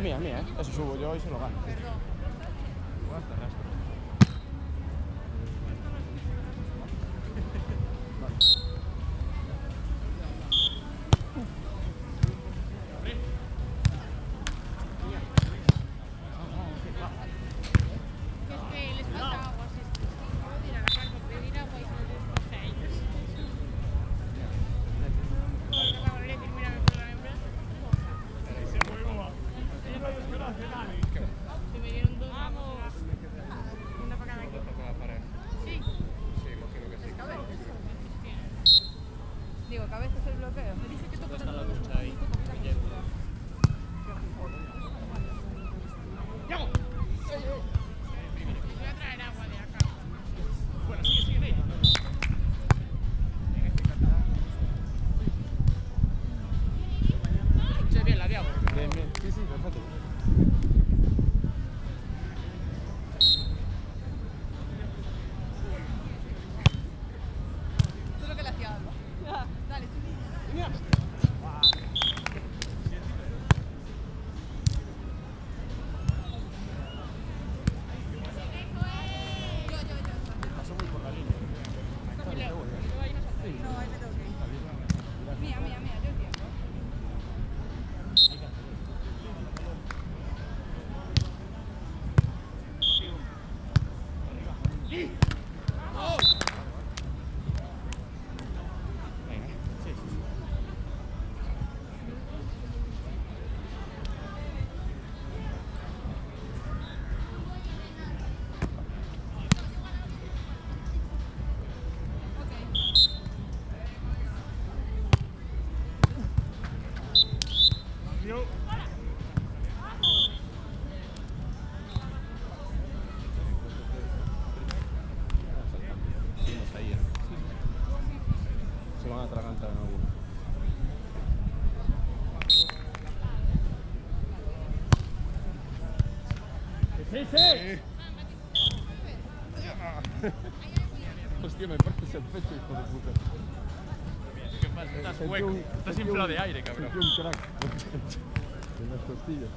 es mía, ¿eh? Eso subo yo y se lo gano. Digo, cabeza es el bloqueo. Me dice que toca está la ducha ahí. ¡Llamo! Voy a traer agua de acá. Bueno, sigue ahí. Che, bien, la de agua. Bien, bien. Sí, sí, perfecto. Tú lo que le hacía algo. Dale, Mira. Pasó muy por la línea. no, ahí me tengo que ir. Mía, yo entiendo. Se van a atragantar en alguno. ¡Sí! Hostia, me partes el pecho, hijo de puta. ¿Qué pasa? Estás hueco. Estás inflado de aire, cabrón. Sentí un crack en las costillas.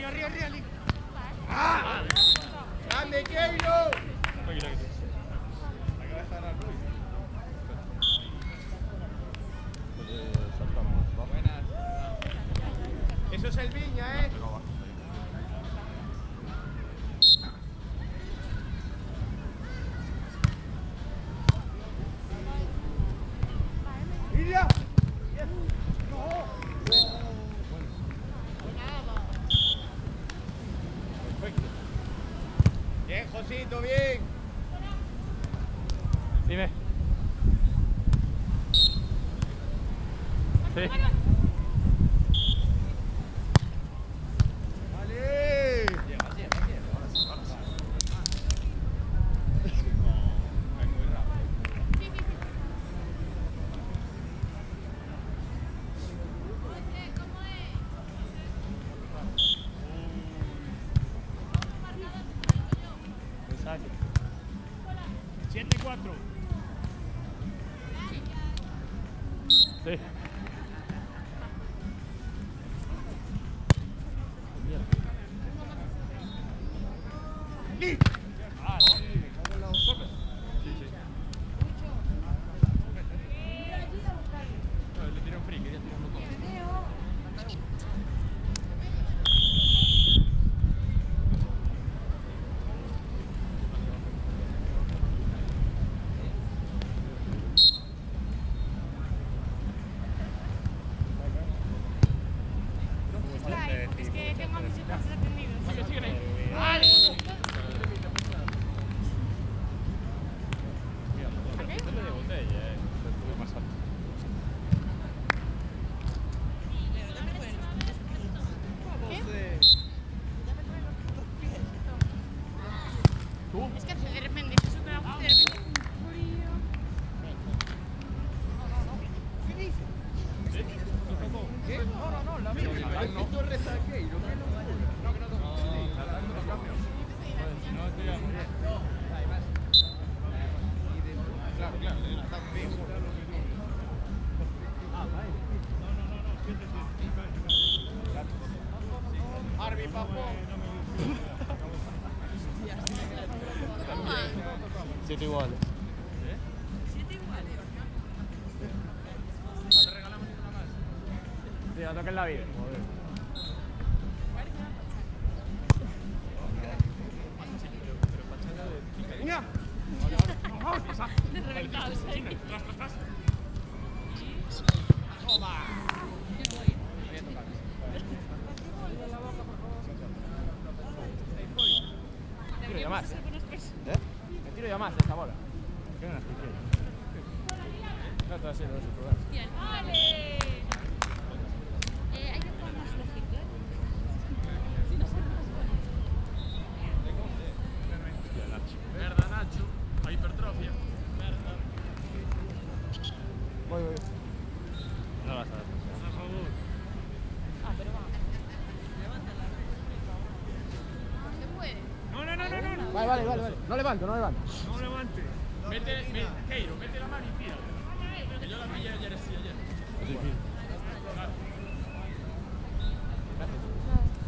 Arriba, Lee. ¡Ah! ¡Grande, Keiro! La cabeza de la Ruiz. Buenas. Eso es el Viña, ¿eh? ¡Iria! Perfecto. Bien, Josito, bien. Dime. Sí. ¡Vale! Lleva. Ahora sí. Es muy rápido. Saque. 7-4. Sí. ¡Lee! Ah, sí, me cago en la sopa. Sí. No, le tiré un free, quería tirarlo todo. Es que tengo a mis hijos atendidos. Sigue ahí. ¡Vale! de botella, estuve más alto. Es que de repente se sube la puta y de repente ¿Qué dices? ¿Qué? No, la mía. Esto resaqué y lo que no vaya. No, que no toco. No, estoy a... Claro, claro, hay un ataque. Arby, papo. 7 iguales. Sí, la toca en la vida. ¡Venga! De reventados ahí. Tiro ya más. Deberíamos ser buenas personas. Me tiro ya más de esa bola. ¿Qué ganas que quieres? No te va a ser ese problema. Bien, vale. Hay que jugar más lógico, ¿eh? Si no son más buenos. Merda, Nacho. A hipertrofia. Merda. Voy. No vas a dar. A favor. Ah, pero va. Levántala. ¿Se puede? No. Vale. No levanto. No levante. Keiro, mete la mano y tira. Que yo la pillé ayer, sí, ayer. Claro.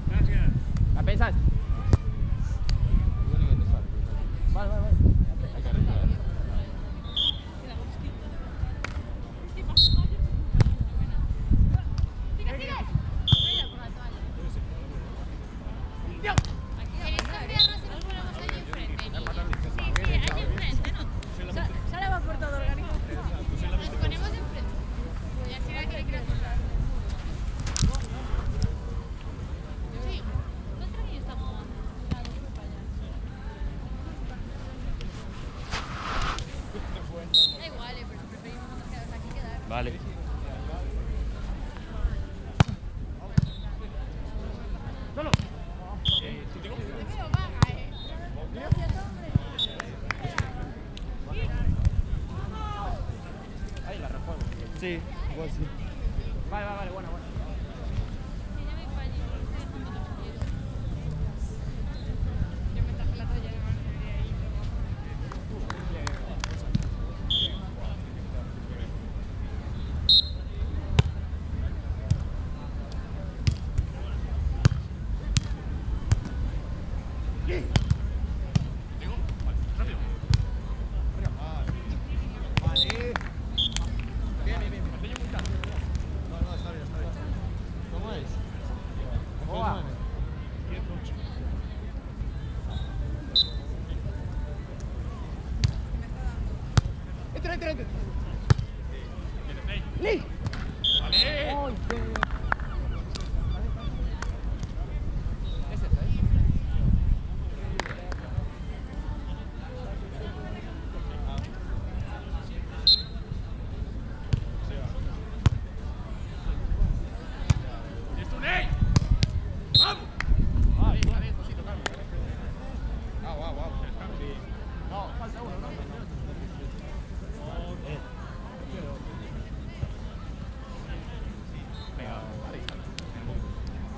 Gracias. ¿La pensas? Yo no voy a empezar. Vale. Hay que arreglar. Mira, gustito. Sí, más mayo. Sigue. Cuidado con la toalla. ¿Queréis cambiarnos y nos ponemos allí enfrente, niña? Sí, allí enfrente, ¿no? Sara va por todo organizado. Nos ponemos enfrente. Y así no hay que criticar. Sí, nosotros ni estamos para allá. Da igual, pero preferimos no quedarnos aquí quedar. Vale. ¡Solo! Me quedo vaga, Gracias, hombre. Ahí la rejuego. Sí, igual sí. Vale, buena. Sí, ya me fue allí, estoy dejando los pies. Yo me traje la toalla, no me quería ir. Vale. Bien. No, está bien. ¿Cómo es? Oa. Entra. ¡Lee! Vale. ¡Ay, qué! Es esa, ¿eh? ¡Esto, Ney! ¡Vamos! Vale, Josito, calma. Guau. No, falta uno, ¿no? Venga, vale.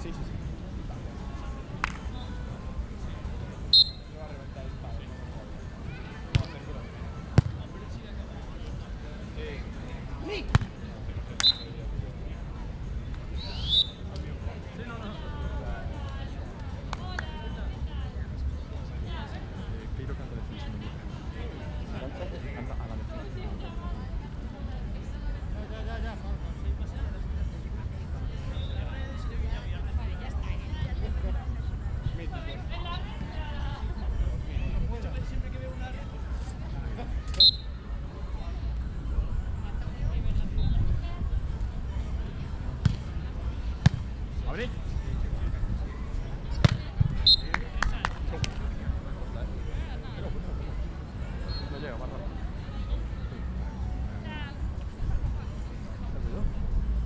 Sí. Me va a reventar el padre, no me jodas. ¡Nick! Keiro canta defensa. Canta a la defensa. ¿Abre? No llega, más rápido.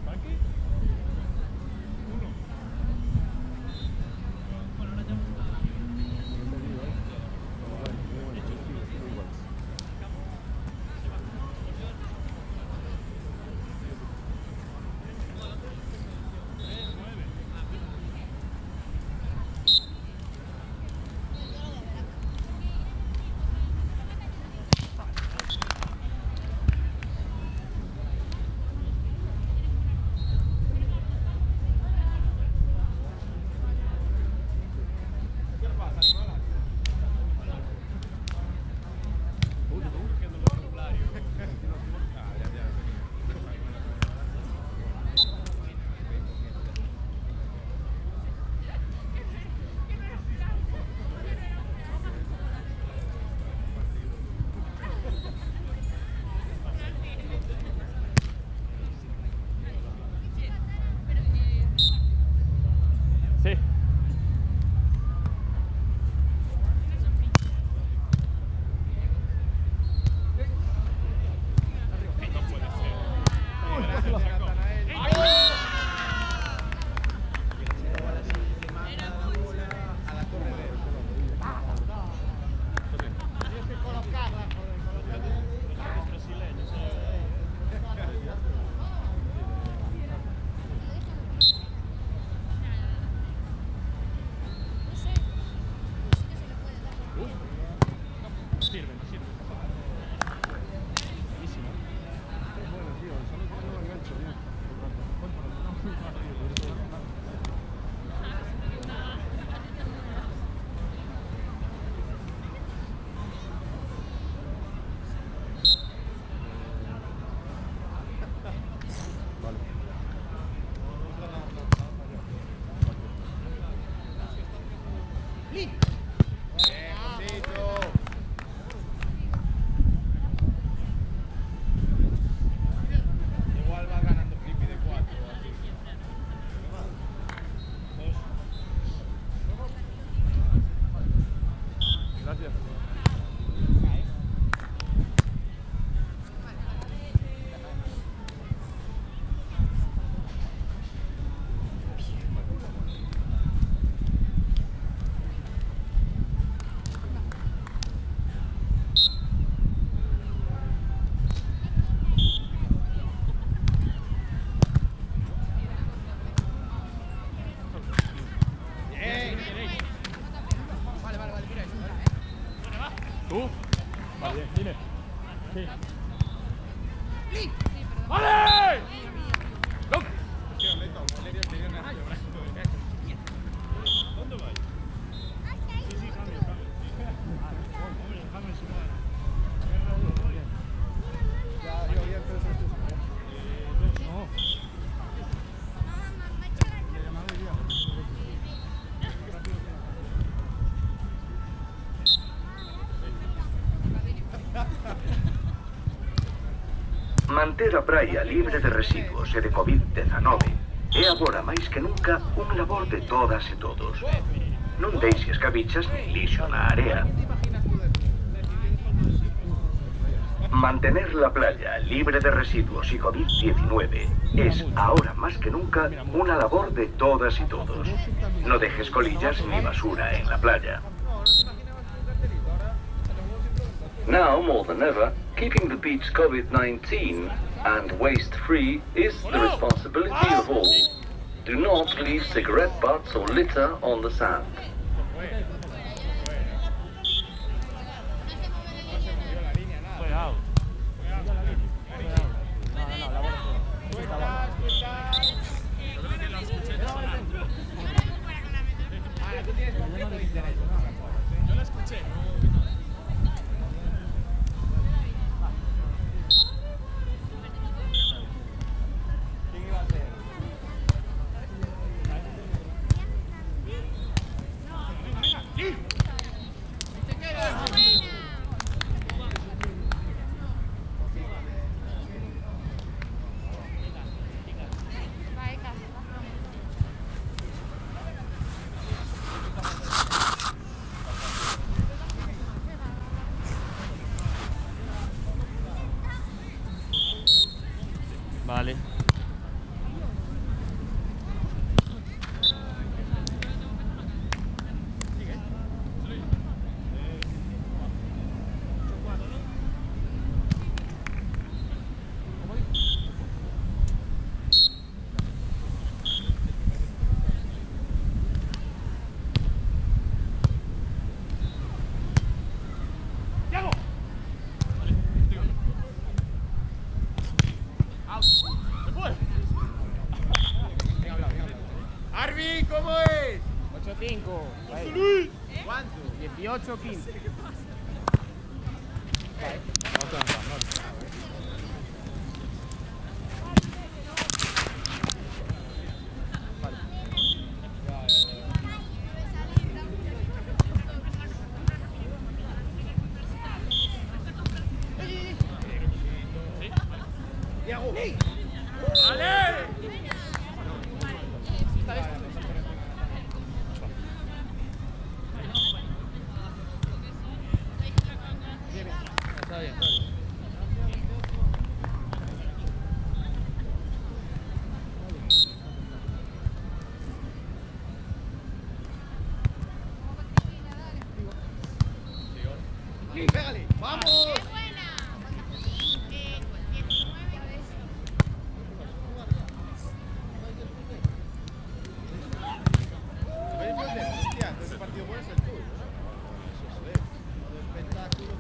¿Banqui? Uno. Manter a praia libre de residuos e de Covid-19 é agora máis que nunca un labor de todas e todos. Non deixes cabichas nin lixo na area. Mantener la playa libre de residuos y COVID-19 es, ahora más que nunca, una labor de todas y todos. No dejes colillas ni basura en la playa. Now, more than ever, keeping the beach COVID-19 and waste-free is the responsibility of all. Do not leave cigarette butts or litter on the sand. Yo la escuché. ¿Quién iba a ser? Vale. Arby, ¿cómo es? 8-5. ¿Cuánto? 18-15. Diago. ¡Vale! Está bien. Sí, pégale. ¡Vamos! Hostia, ese partido puede ser tuyo. Joder, modo espectáculo.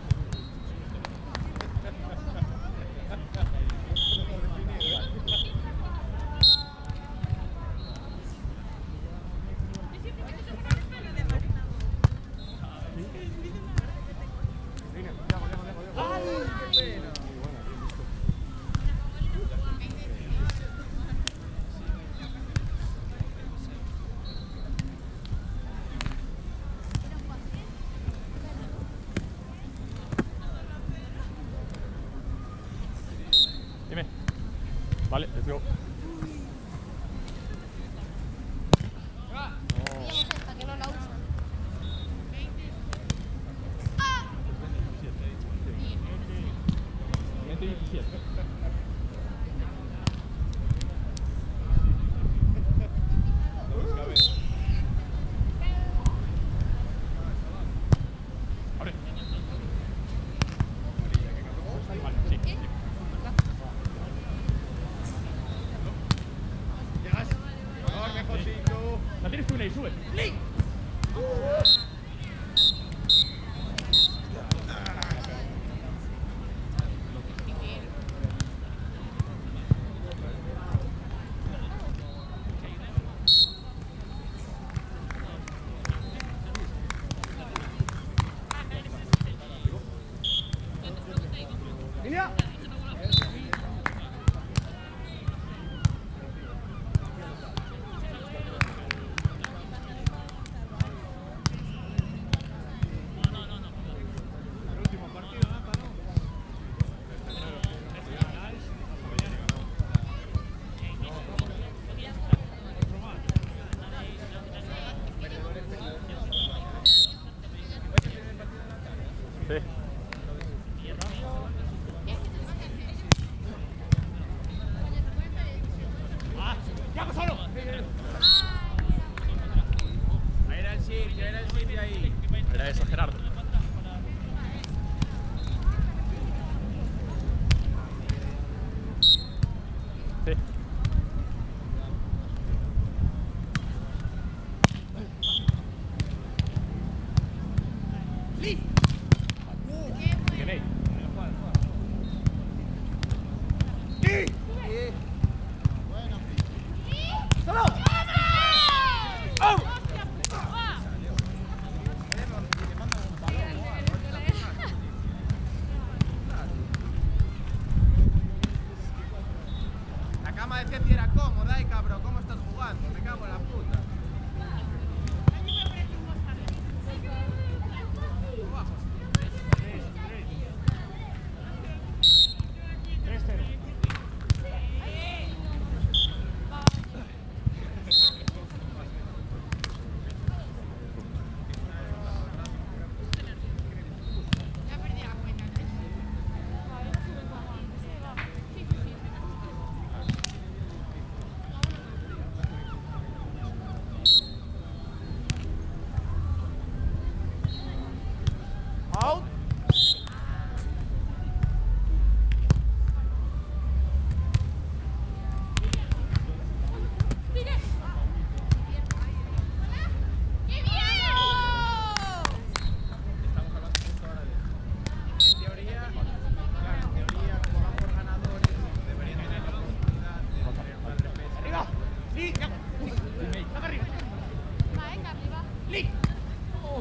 Dime. Vale, let's go. ¿Para qué no la usan? Abre. Vale, sí. Llegas. Mejor, mejorcito. La tienes tú, Ney, sube. Línea.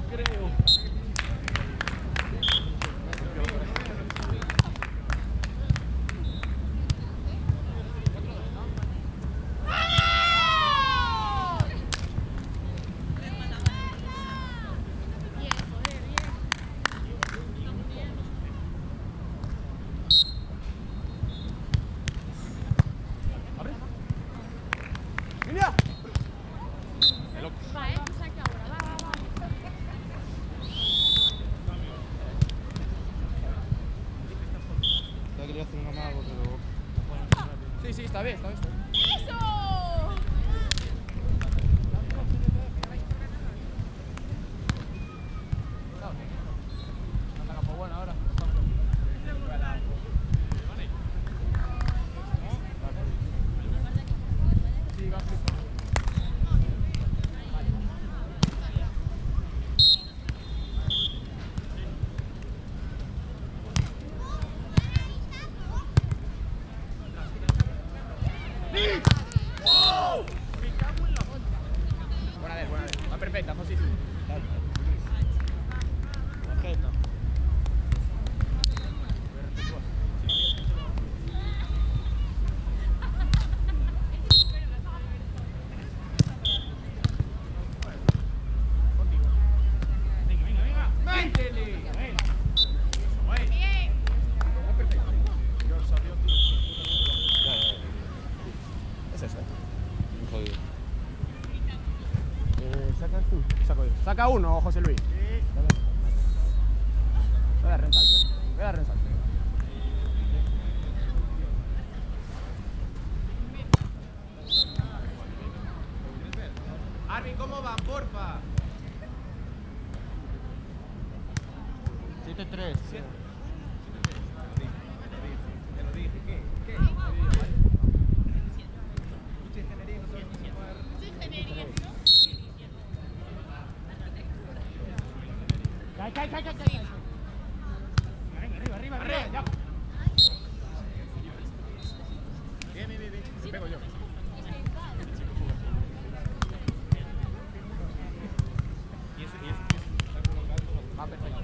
creo. ¡Mira! De locos. Va, tú saca ahora, va. Ya quería hacer un amago, pero... Sí, sí, está bien, está bien. ¡Eso! Ataca por bueno ahora. Sí, va. Buena de él, buena de él. Va perfecta, Josito. Tarjeta. ¡Métele! Bien. Es eso, Jodido. Sacas tú. Saca uno, José Luis. Voy a dar rensalto, Voy a dar rensalto. Arvin, ¿cómo van, porfa? 7-3. Te lo dije, ¿qué? Arriba. Arriba, ya. Bien. Me pego yo. Va perfecto,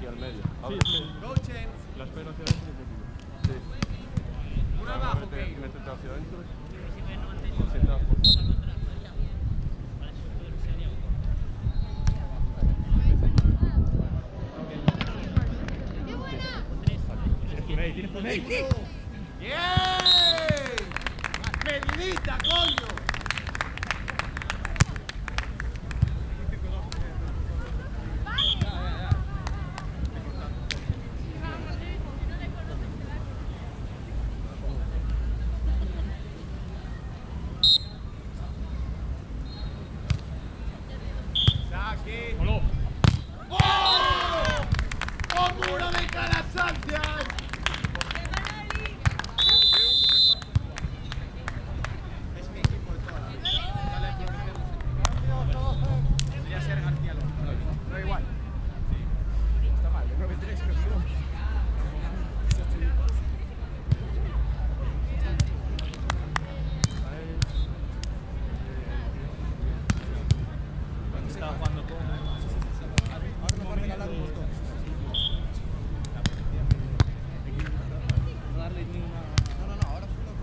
aquí al medio. Sí, sí. Go, Chen. La espero hacia adentro un poquito. Sí. Una abajo, Métete Keiro. hacia adentro. Sienta por favor. ¡Qué buena! Tienes tu ney. ¡Bien! ¡Medidita, coño! Saque. ¡Hola! ¡Oh! ¡Oh, muro de Calasantia! Es mi equipo de toda la vida. Sale Florencio. Debería ser García López. Pero igual. Está mal, de 9-3 creo que no. Estaba jugando con... Ahora me regalar un montón. No darle ni una... No, ahora fue lo que...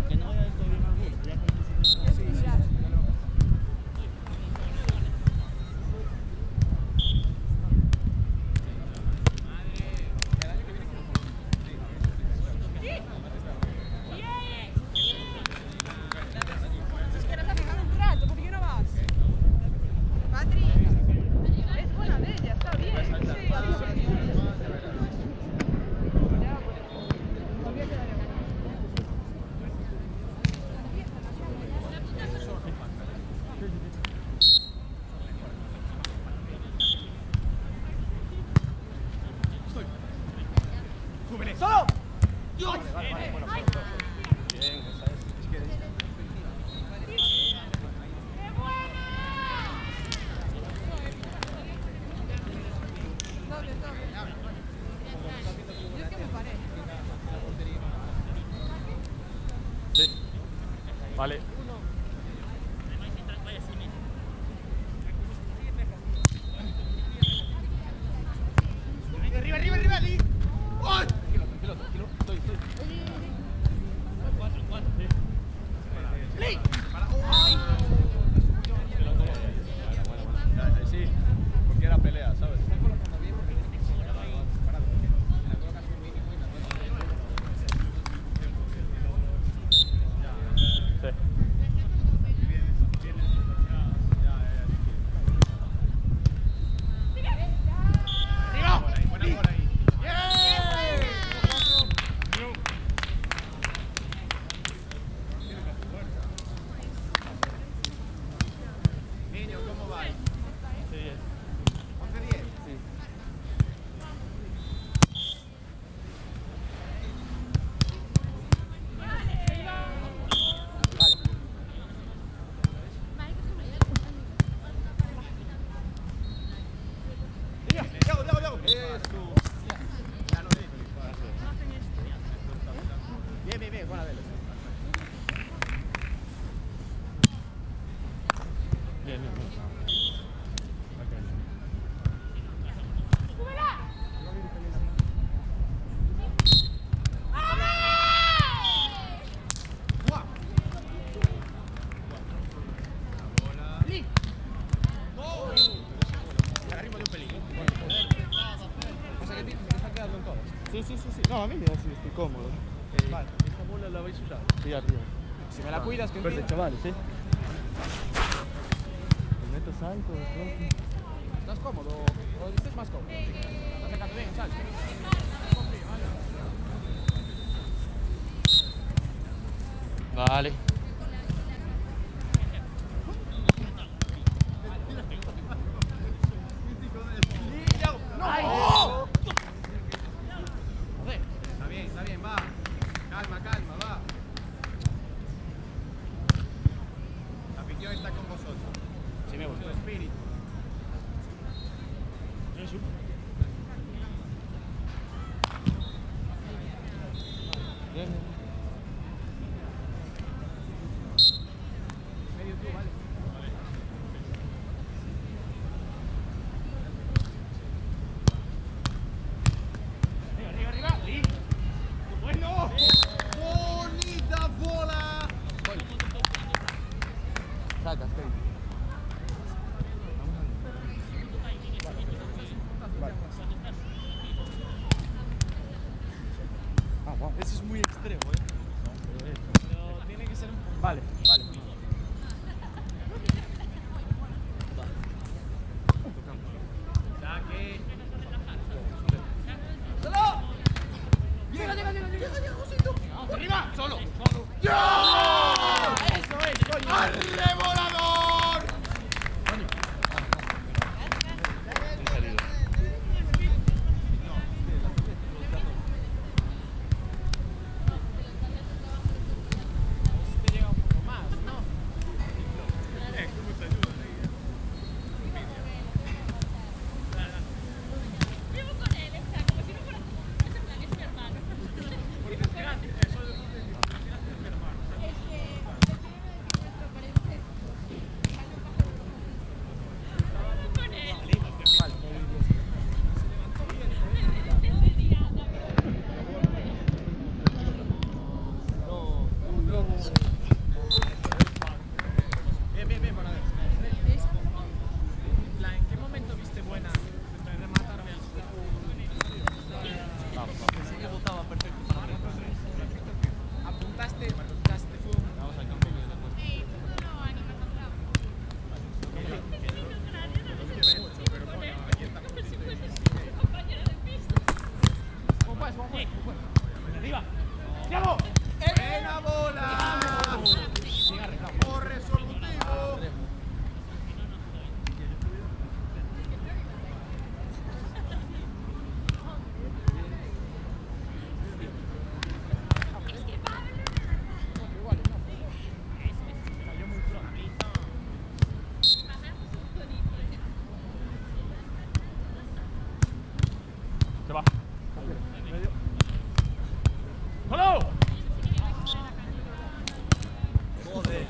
Que no vaya a esto bien al bus. Ya con tu Es que nos ha dejado un rato, ¿por qué no vas? Patri, es buena de ella, está bien. Sí, ya, pues, todavía quedaría más. ¡Súbele! ¡Solo! ¡Dios! Doble. Yo es que me paré. Sí. Vale. ¡Arriba, Lee! ¡Ay! Tranquilo. Estoy. ¡Lee! ¡Ay! Sí, porque era pelea, ¿sabes? Sí. ¡Arriba! Buena bola ahí. ¡Bien! Niño, ¿cómo va? Sí, 11-10. sí. Diego. Eso. Ya no digo. Bien, buena vela. Bien. ¡Guau! ¡Lee! ¡Gol! Agarrimos de un pelín. Pasa que me está quedando en todas. Sí. No, a mí me da así, estoy cómodo. Vale. ¿Esta bola la vais a usar? Sí, arriba. Si me la cuidas, que Verde, entiendo. chavales, ¿eh? El neto salto, desbloque. ¿Estás cómodo? ¿O estás más cómodo? ¿Estás sacando bien el salto? Vale. ¡No! Joder. Está bien, va. Calma, va. La afición está con vosotros. Sí, me gusta. Tu espíritu. Bien. Ese es muy extremo, Pero tiene que ser un poco. Vale. Saque. ¡Arriba! ¡Solo! ¡Eso es, coño! ¡Arrebolador! Te llega un poco más, ¿no? ¿Cómo te ayuda? Vivo con él, o sea, como si no fuera ese plan, es mi hermano. Porque es gratis. Eso es mi hermano. Es que nuestro parece. Con él. El de Diana. Bien, para ver. ¿En qué momento viste buena de rematarme al sí que votaba perfecto. Apuntaste, fue un... Vamos al campo. No, anima cambiado. Compañero de piso. ¿Cómo puedes? ¡Arriba! ¡Tiago! ¡Buena bola! ¡Por resolutivo! Se va. ¡Solo! Joder.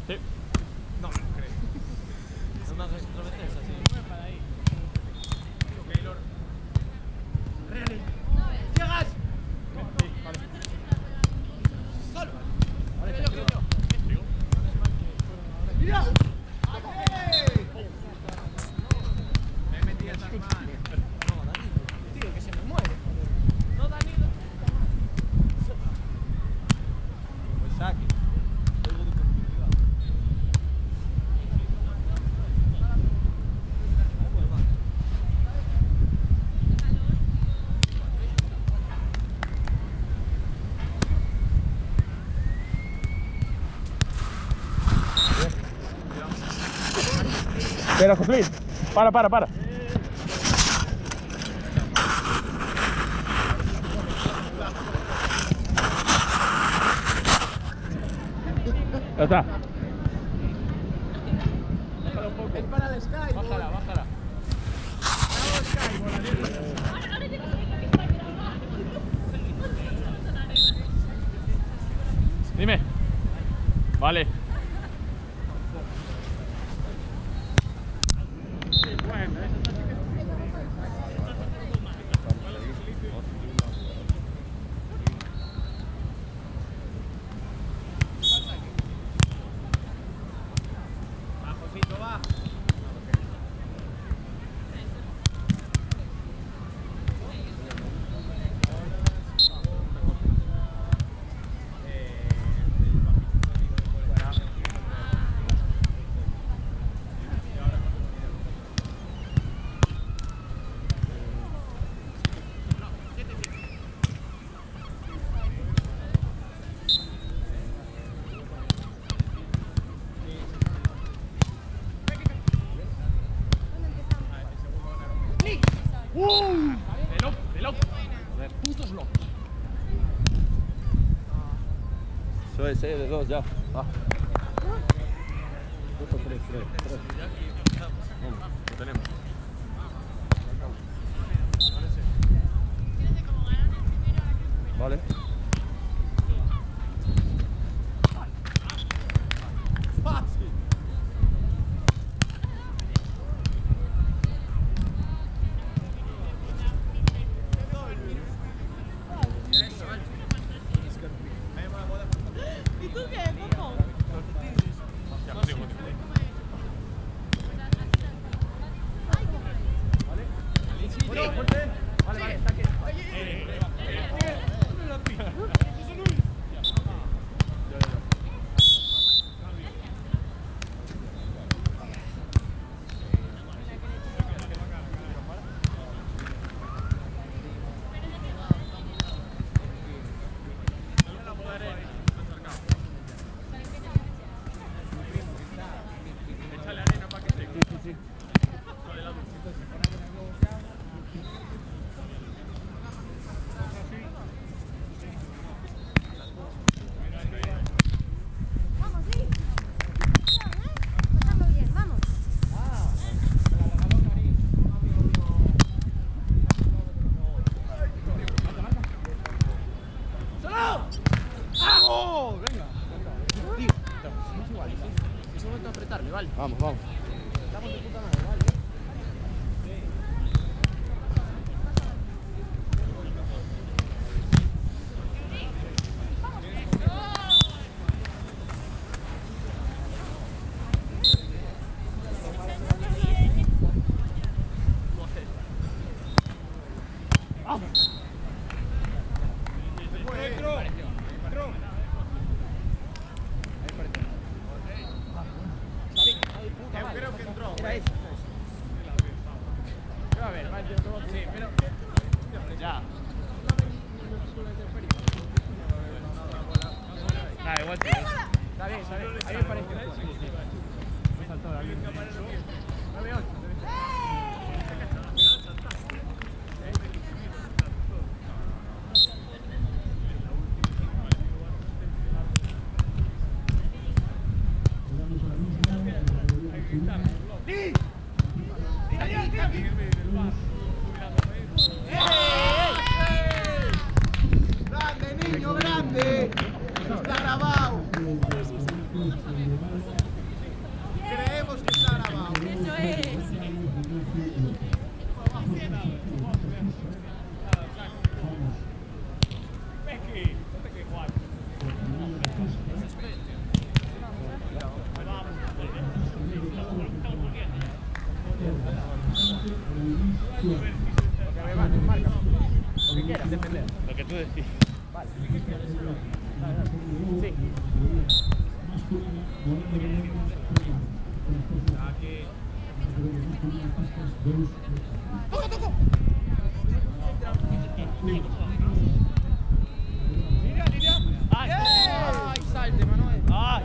Sí. No me lo creo. No me hagas otra vez esa, sí. Para ahí. Keylor. Really. ¡Llegas! Sí, vale. ¡Solo! Digo. ¡Mira! Me metí esas manos. No, Danilo. Tío, que se me muere. No, Danilo. Pues saque. Espera, José. Para. Ya está. Es para el Sky. Bájala. Bravo, Sky, voladito. Ahora llego a subir la pista y grabar. Dime. Vale. Va, Josito, va. Veloz. Puntos locos. Eso es, de dos ya. Va. Tres. Vamos, lo tenemos. Vale. Fácil. Vale, vale, está aquí. Échale arena para que se... Sí, sí. Vamos, sí. Pasando bien, vamos. ¡Vamos! Venga. Tío, somos iguales, ¿sí? Es momento de apretarle, ¿vale? Vamos, vamos. Estamos de puta madre, ¿vale? Creo que entró. Era eso. A ver, va a entrar. Sí, pero... Ya. Nada, igual sí. Está bien, está bien. Ahí me parece. Me ha saltado alguien. 9-8. ¡Grande, niño, grande! ¡Está grabado! Creemos que está grabado. Eso es. Que me va, marca. Lo que quieras, defender. Lo que tú decís. Vale. Sí. Aquí. ¡Toco, toco! Lidia, Lidia. ¡Ay! ¡Ay, salte, Manuel! ¡Ay!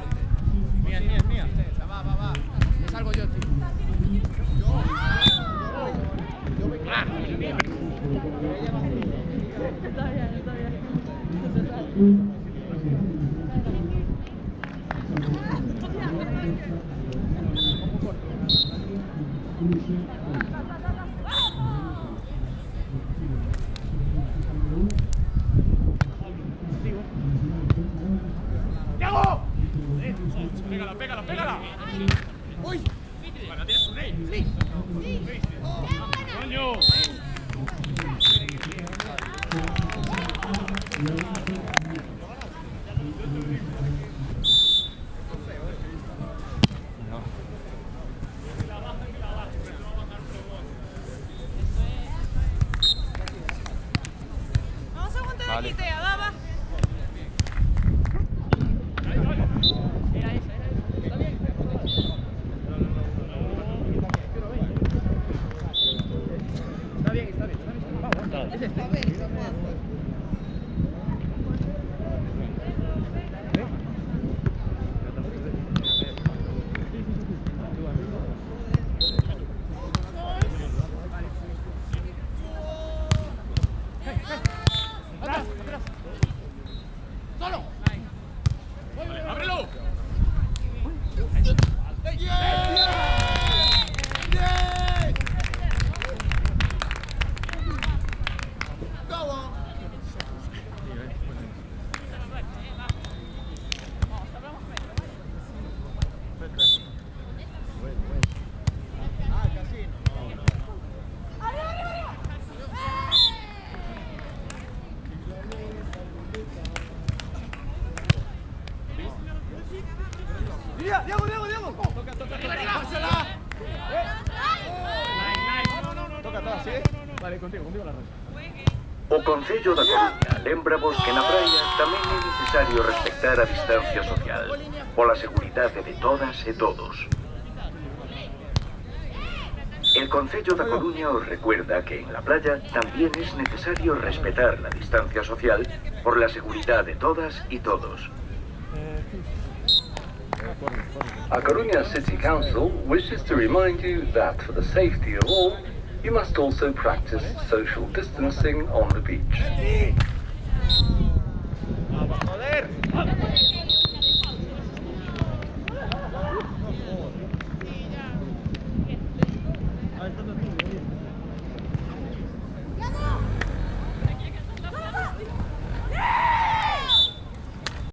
Mía, mía, mía. Va, va, va. Me salgo yo, tío. Yo me quedo. Está bien, está bien. ¡Diego! Pégala, pégala, pégala. ¡Uy! Bueno, tienes un rey. ¡Sí! ¡Coño! Vamos a aguantar Vale. aquí, Tea, va. Está bien, está bien. Vamos. Es este. ¡Atrás! ¡Atrás! ¡Solo! Vale, ábrelo. Ah, el casino. Diego, Diego, Diego. Toca, toca, toca. ¡Pásala! Nice, nice. No, no, no. Toca, toca, ¿sí? Vale, contigo la resta. O Concello da Coruña lembramos que na praia tamén é necesario respectar a distancia social pola seguridade de todas e todos. El Concello da Coruña os recuerda que en la playa también es necesario respetar la distancia social por la seguridad de todas y todos. A Coruña City Council wishes to remind you that for the safety of all, you must also practice social distancing on the beach.